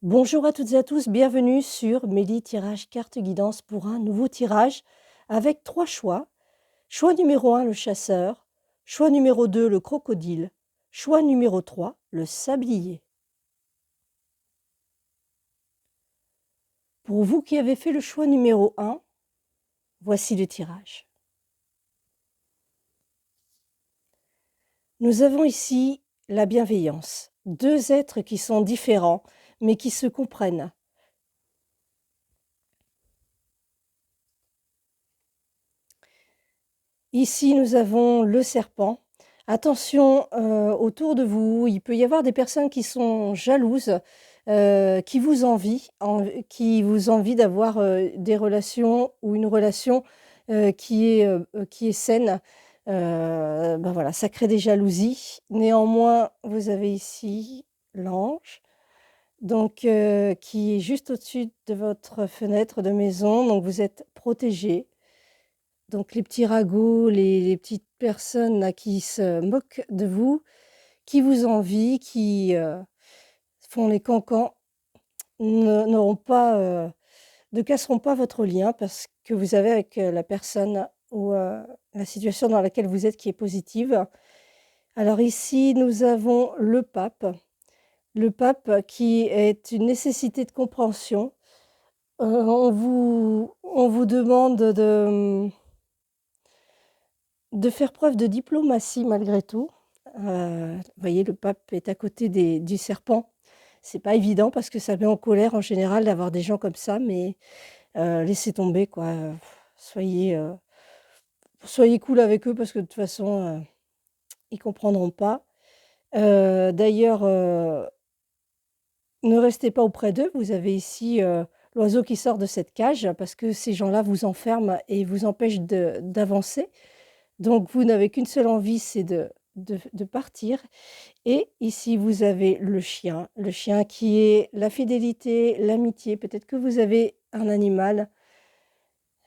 Bonjour à toutes et à tous, bienvenue sur Méli Tirage Carte Guidance pour un nouveau tirage avec 3 choix. Choix numéro 1, le chasseur. Choix numéro 2, le crocodile. Choix numéro 3, le sablier. Pour vous qui avez fait le choix numéro 1, voici le tirage. Nous avons ici la bienveillance. 2 êtres qui sont différents, mais qui se comprennent. Ici, nous avons le serpent. Attention, autour de vous, il peut y avoir des personnes qui sont jalouses, qui vous envient d'avoir, des relations ou une relation, qui est saine. Voilà, ça crée des jalousies. Néanmoins, vous avez ici l'ange, donc qui est juste au-dessus de votre fenêtre de maison, donc vous êtes protégés. Donc les petits ragots, les petites personnes là qui se moquent de vous, qui vous envient, qui, font les cancans, n'auront pas, ne casseront pas votre lien parce que vous avez avec, la personne ou, la situation dans laquelle vous êtes qui est positive. Alors ici, nous avons le pape. Le pape qui est une nécessité de compréhension. On vous demande de faire preuve de diplomatie malgré tout. Vous voyez, le pape est à côté du serpent. C'est pas évident parce que ça met en colère en général d'avoir des gens comme ça, mais laissez tomber quoi, soyez, soyez cool avec eux parce que de toute façon, ils comprendront pas. D'ailleurs, ne restez pas auprès d'eux. Vous avez ici, l'oiseau qui sort de cette cage parce que ces gens-là vous enferment et vous empêchent d'avancer. Donc vous n'avez qu'une seule envie, c'est de partir. Et ici, vous avez le chien qui est la fidélité, l'amitié. Peut-être que vous avez un animal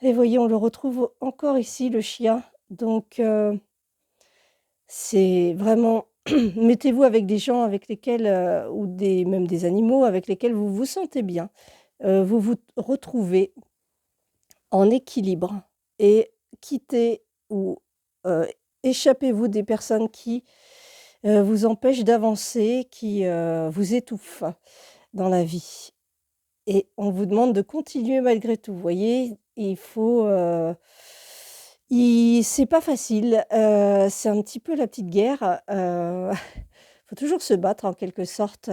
et voyez, on le retrouve encore ici, le chien. Donc c'est vraiment mettez-vous avec des gens avec lesquels, ou même des animaux avec lesquels vous vous sentez bien. Vous vous retrouvez en équilibre et quittez ou, heu, échappez-vous des personnes qui, vous empêchent d'avancer, qui, vous étouffent dans la vie et on vous demande de continuer malgré tout. Vous voyez? Il faut, c'est pas facile, c'est un petit peu la petite guerre, faut toujours se battre en quelque sorte,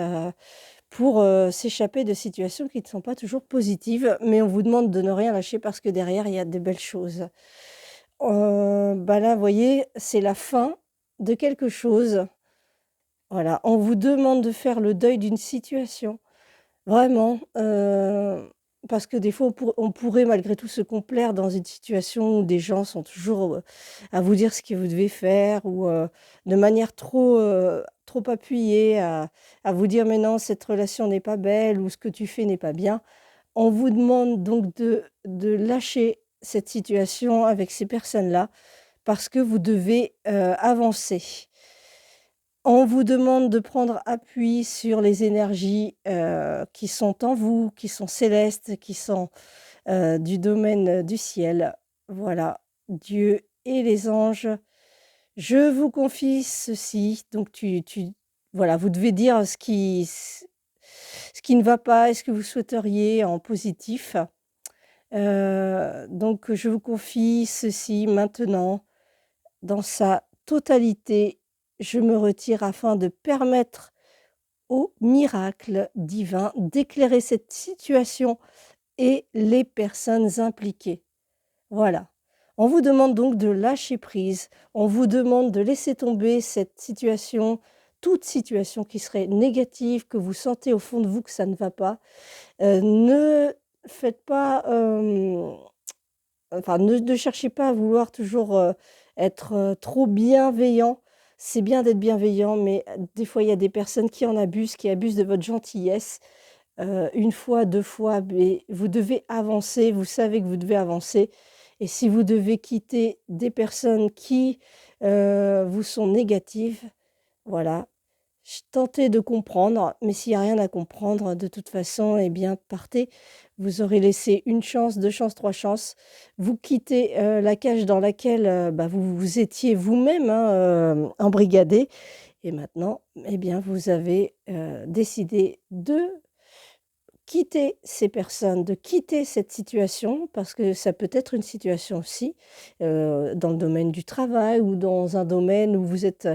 pour, s'échapper de situations qui ne sont pas toujours positives, mais on vous demande de ne rien lâcher parce que derrière, il y a de belles choses. Là, vous voyez, c'est la fin de quelque chose. Voilà, on vous demande de faire le deuil d'une situation. Vraiment, parce que des fois, on pourrait malgré tout se complaire dans une situation où des gens sont toujours, à vous dire ce que vous devez faire ou, de manière trop appuyée à vous dire: «Mais non, cette relation n'est pas belle» ou «Ce que tu fais n'est pas bien». On vous demande donc de lâcher cette situation avec ces personnes-là parce que vous devez, avancer. On vous demande de prendre appui sur les énergies, qui sont en vous, qui sont célestes, qui sont, du domaine, du ciel. Voilà, Dieu et les anges. Je vous confie ceci, donc voilà, vous devez dire ce qui ne va pas et ce que vous souhaiteriez en positif. Donc je vous confie ceci maintenant dans sa totalité. Je me retire afin de permettre au miracle divin d'éclairer cette situation et les personnes impliquées. Voilà. On vous demande donc de lâcher prise, on vous demande de laisser tomber cette situation, toute situation qui serait négative, que vous sentez au fond de vous que ça ne va pas. Ne faites pas, enfin ne cherchez pas à vouloir toujours, être, trop bienveillant. C'est bien d'être bienveillant, mais des fois, il y a des personnes qui abusent de votre gentillesse. 1 fois, 2 fois, mais vous devez avancer, vous savez que vous devez avancer et si vous devez quitter des personnes qui, vous sont négatives, voilà, tentez de comprendre, mais s'il y a rien à comprendre, de toute façon, eh bien, partez. Vous aurez laissé une chance, 2 chances, 3 chances. Vous quittez, la cage dans laquelle, vous vous étiez vous-même, hein, embrigadé et maintenant, eh bien, vous avez, décidé de quitter ces personnes, de quitter cette situation, parce que ça peut être une situation aussi, dans le domaine du travail ou dans un domaine où vous êtes,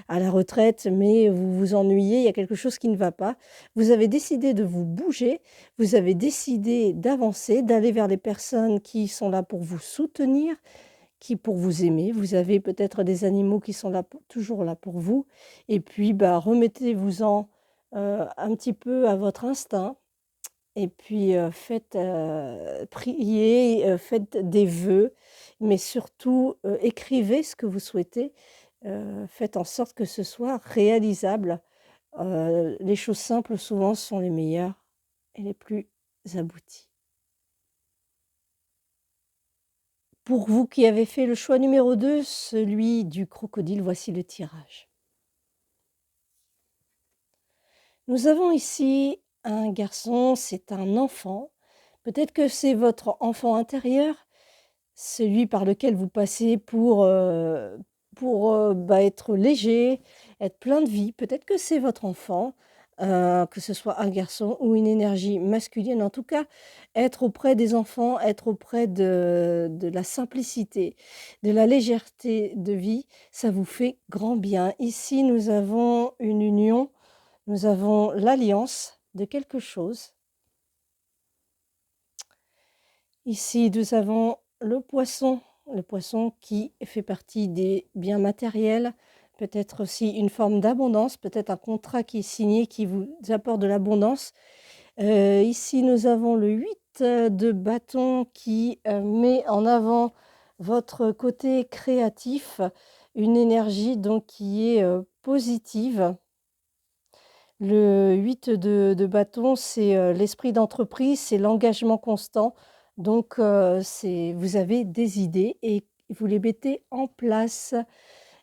à la retraite, mais vous vous ennuyez, il y a quelque chose qui ne va pas. Vous avez décidé de vous bouger, vous avez décidé d'avancer, d'aller vers les personnes qui sont là pour vous soutenir, qui pour vous aimer. Vous avez peut-être des animaux qui sont là toujours là pour vous et puis, remettez-vous-en, un petit peu à votre instinct et puis, faites, priez, faites des vœux, mais surtout, écrivez ce que vous souhaitez, faites en sorte que ce soit réalisable. Les choses simples souvent sont les meilleures et les plus abouties. Pour vous qui avez fait le choix numéro 2, celui du crocodile, voici le tirage. Nous avons ici un garçon, c'est un enfant. Peut-être que c'est votre enfant intérieur. Celui par lequel vous passez pour être léger, être plein de vie. Peut-être que c'est votre enfant, que ce soit un garçon ou une énergie masculine. En tout cas, être auprès des enfants, être auprès de la simplicité, de la légèreté de vie, ça vous fait grand bien. Ici, nous avons une union, nous avons l'alliance de quelque chose. Ici, nous avons le poisson qui fait partie des biens matériels, peut-être aussi une forme d'abondance, peut-être un contrat qui est signé qui vous apporte de l'abondance. Ici, nous avons le 8 de bâton qui, met en avant votre côté créatif, une énergie donc qui est, positive. Le 8 de bâton, c'est, l'esprit d'entreprise, c'est l'engagement constant. Donc, c'est vous avez des idées et vous les mettez en place.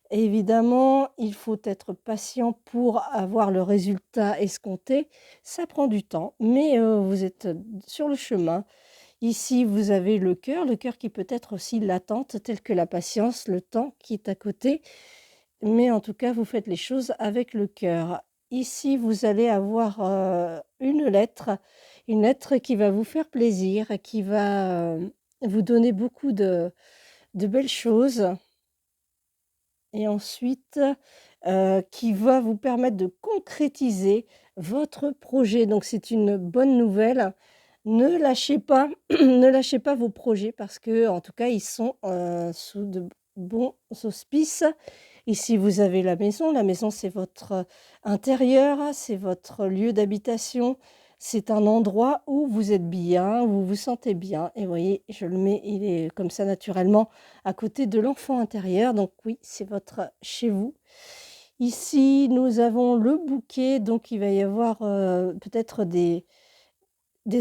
Évidemment, il faut être patient pour avoir le résultat escompté. Ça prend du temps, mais, vous êtes, sur le chemin. Ici, vous avez le cœur qui peut être aussi l'attente, telle que la patience, le temps qui est à côté. Mais en tout cas, vous faites les choses avec le cœur. Ici, vous allez avoir, une lettre qui va vous faire plaisir, qui va, vous donner beaucoup de belles choses et ensuite, qui va vous permettre de concrétiser votre projet. Donc c'est une bonne nouvelle. Ne lâchez pas ne lâchez pas vos projets parce que en tout cas, ils sont, sous de bons auspices. Ici, vous avez la maison. La maison, c'est votre intérieur, c'est votre lieu d'habitation. C'est un endroit où vous êtes bien, où vous vous sentez bien et vous voyez, je le mets, il est comme ça naturellement à côté de l'enfant intérieur. Donc oui, c'est votre chez vous. Ici, nous avons le bouquet, donc il va y avoir, peut-être des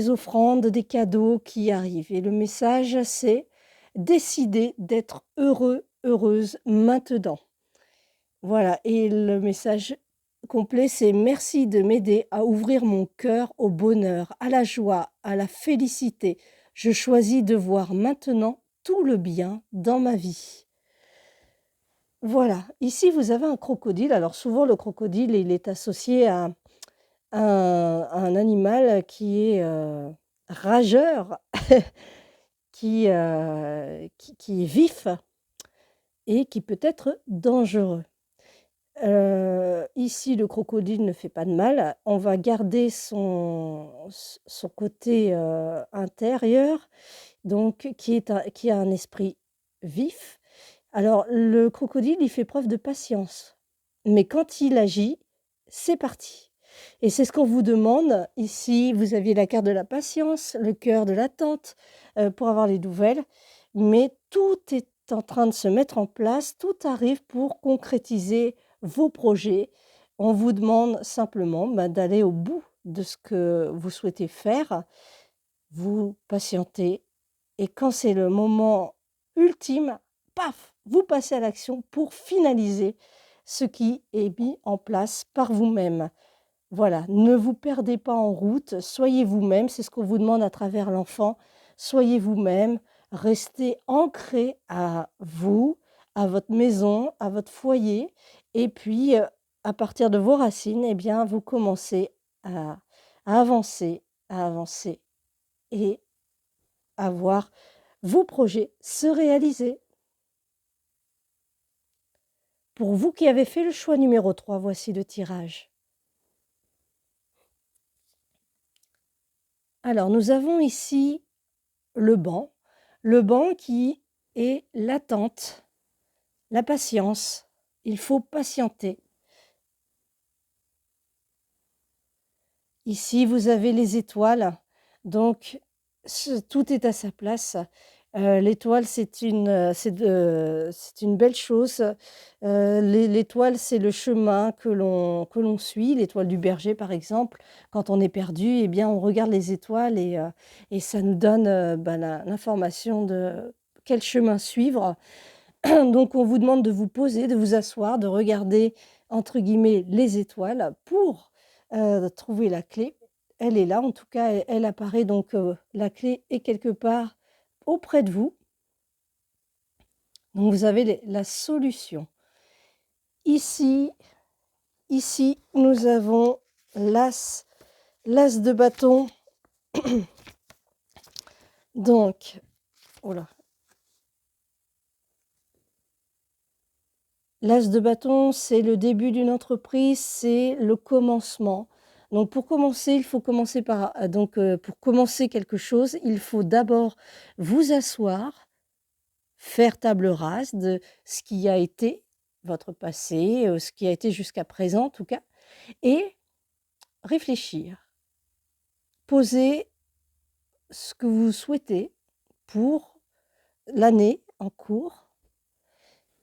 offrandes, des cadeaux qui arrivent et le message, c'est: «Décidez d'être heureux, heureuse maintenant». Voilà et le message complet, c'est: «Merci de m'aider à ouvrir mon cœur au bonheur, à la joie, à la félicité. Je choisis de voir maintenant tout le bien dans ma vie». Voilà, ici vous avez un crocodile. Alors souvent le crocodile, il est associé à un animal qui est, rageur, qui est vif et qui peut être dangereux. Ici, le crocodile ne fait pas de mal. On va garder son côté, intérieur, donc qui a un esprit vif. Alors le crocodile, il fait preuve de patience, mais quand il agit, c'est parti et c'est ce qu'on vous demande. Ici, vous aviez la carte de la patience, le cœur de l'attente, pour avoir les nouvelles, mais tout est en train de se mettre en place, tout arrive pour concrétiser vos projets. On vous demande simplement, d'aller au bout de ce que vous souhaitez faire. Vous patientez et quand c'est le moment ultime, paf! Vous passez à l'action pour finaliser ce qui est mis en place par vous-même. Voilà, ne vous perdez pas en route, soyez vous-même, c'est ce qu'on vous demande à travers l'enfant. Soyez vous-même, restez ancré à vous, à votre maison, à votre foyer et puis, à partir de vos racines eh bien, vous commencez à avancer, à avancer et à voir vos projets se réaliser. Pour vous qui avez fait le choix numéro 3, voici le tirage. Alors nous avons ici le banc qui est l'attente, la patience. Il faut patienter. Ici, vous avez les étoiles, donc tout est à sa place. L'étoile, c'est une belle chose. L'étoile, c'est le chemin que l'on suit, l'étoile du berger, par exemple. Quand on est perdu, eh bien, on regarde les étoiles et ça nous donne l'information de quel chemin suivre. Donc, on vous demande de vous poser, de vous asseoir, de regarder, entre guillemets, les étoiles pour trouver la clé. Elle est là, en tout cas, elle apparaît, donc la clé est quelque part auprès de vous. Donc, vous avez la solution. Ici, nous avons l'as de bâton. Donc, oh là. L'as de bâton, c'est le début d'une entreprise, c'est le commencement. Donc pour commencer, il faut commencer par pour commencer quelque chose, il faut d'abord vous asseoir, faire table rase de ce qui a été votre passé, ce qui a été jusqu'à présent en tout cas, et réfléchir. Poser ce que vous souhaitez pour l'année en cours.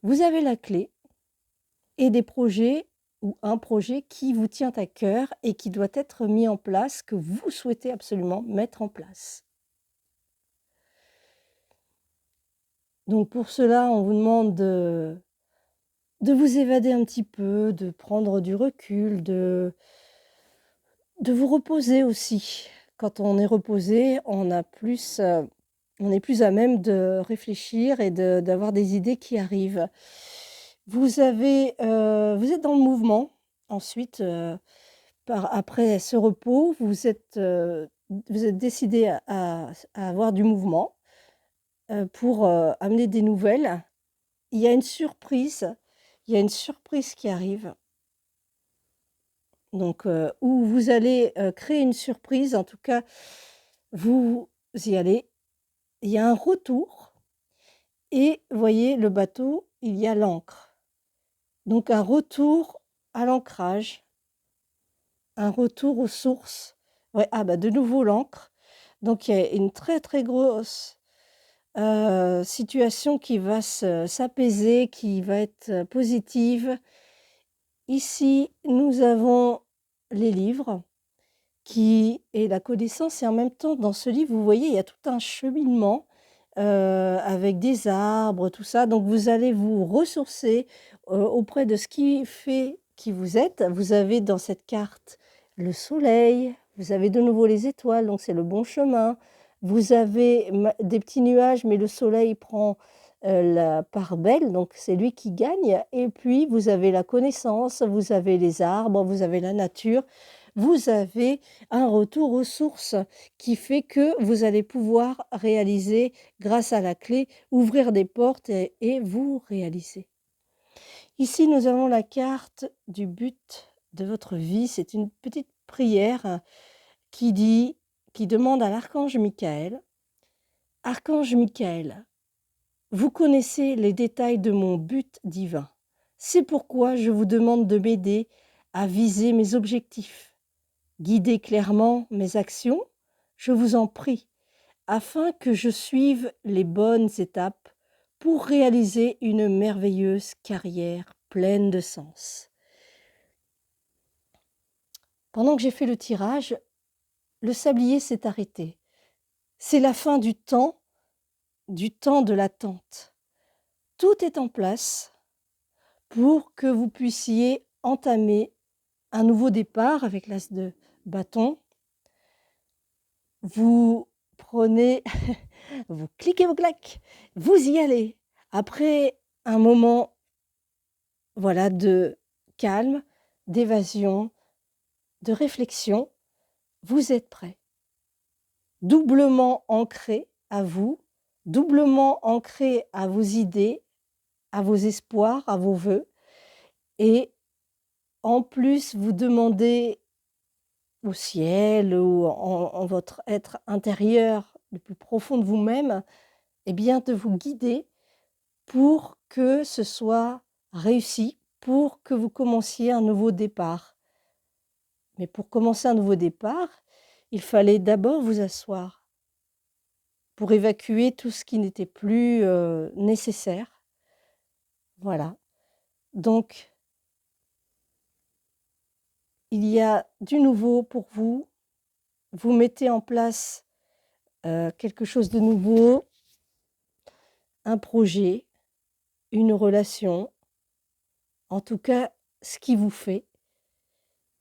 Vous avez la clé et des projets ou un projet qui vous tient à cœur et qui doit être mis en place, que vous souhaitez absolument mettre en place. Donc pour cela, on vous demande de vous évader un petit peu, de prendre du recul, de vous reposer aussi. Quand on est reposé, on est plus à même de réfléchir et d'avoir des idées qui arrivent. Vous êtes dans le mouvement. Ensuite, après ce repos, vous êtes décidé à avoir du mouvement, pour, amener des nouvelles. Il y a une surprise, qui arrive. Donc, où vous allez, créer une surprise, en tout cas, vous y allez. Il y a un retour et vous voyez le bateau, il y a l'ancre. Donc un retour à l'ancrage, un retour aux sources. Ouais, ah bah, de nouveau l'ancre. Donc il y a une très, très grosse, situation qui va s'apaiser, qui va être, positive. Ici, nous avons les livres qui est la connaissance et en même temps, dans ce livre, vous voyez, il y a tout un cheminement, avec des arbres, tout ça. Donc vous allez vous ressourcer, auprès de ce qui fait qui vous êtes. Vous avez dans cette carte le soleil, vous avez de nouveau les étoiles, donc c'est le bon chemin. Vous avez des petits nuages, mais le soleil prend, la part belle, donc c'est lui qui gagne. Et puis vous avez la connaissance, vous avez les arbres, vous avez la nature. Vous avez un retour aux sources qui fait que vous allez pouvoir réaliser, grâce à la clé, ouvrir des portes et vous réaliser. Ici, nous avons la carte du but de votre vie. C'est une petite prière qui demande à l'archange Michael: Archange Michael, vous connaissez les détails de mon but divin. C'est pourquoi je vous demande de m'aider à viser mes objectifs. Guidez clairement mes actions, je vous en prie, afin que je suive les bonnes étapes pour réaliser une merveilleuse carrière pleine de sens. Pendant que j'ai fait le tirage, le sablier s'est arrêté. C'est la fin du temps de l'attente. Tout est en place pour que vous puissiez entamer un nouveau départ avec l'as de bâton. Vous prenez vous cliquez vos claques, vous y allez. Après un moment, voilà, de calme, d'évasion, de réflexion, vous êtes prêt. Doublement ancré à vous, doublement ancré à vos idées, à vos espoirs, à vos vœux et en plus vous demandez au ciel ou en votre être intérieur, le plus profond de vous-même, eh bien de vous guider pour que ce soit réussi, pour que vous commenciez un nouveau départ. Mais pour commencer un nouveau départ, il fallait d'abord vous asseoir pour évacuer tout ce qui n'était plus, nécessaire. Voilà. Donc il y a du nouveau pour vous. Vous mettez en place, quelque chose de nouveau, un projet, une relation, en tout cas ce qui vous fait.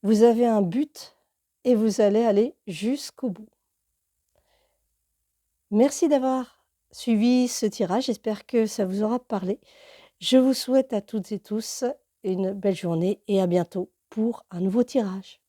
Vous avez un but et vous allez aller jusqu'au bout. Merci d'avoir suivi ce tirage, j'espère que ça vous aura parlé. Je vous souhaite à toutes et tous une belle journée et à bientôt pour un nouveau tirage.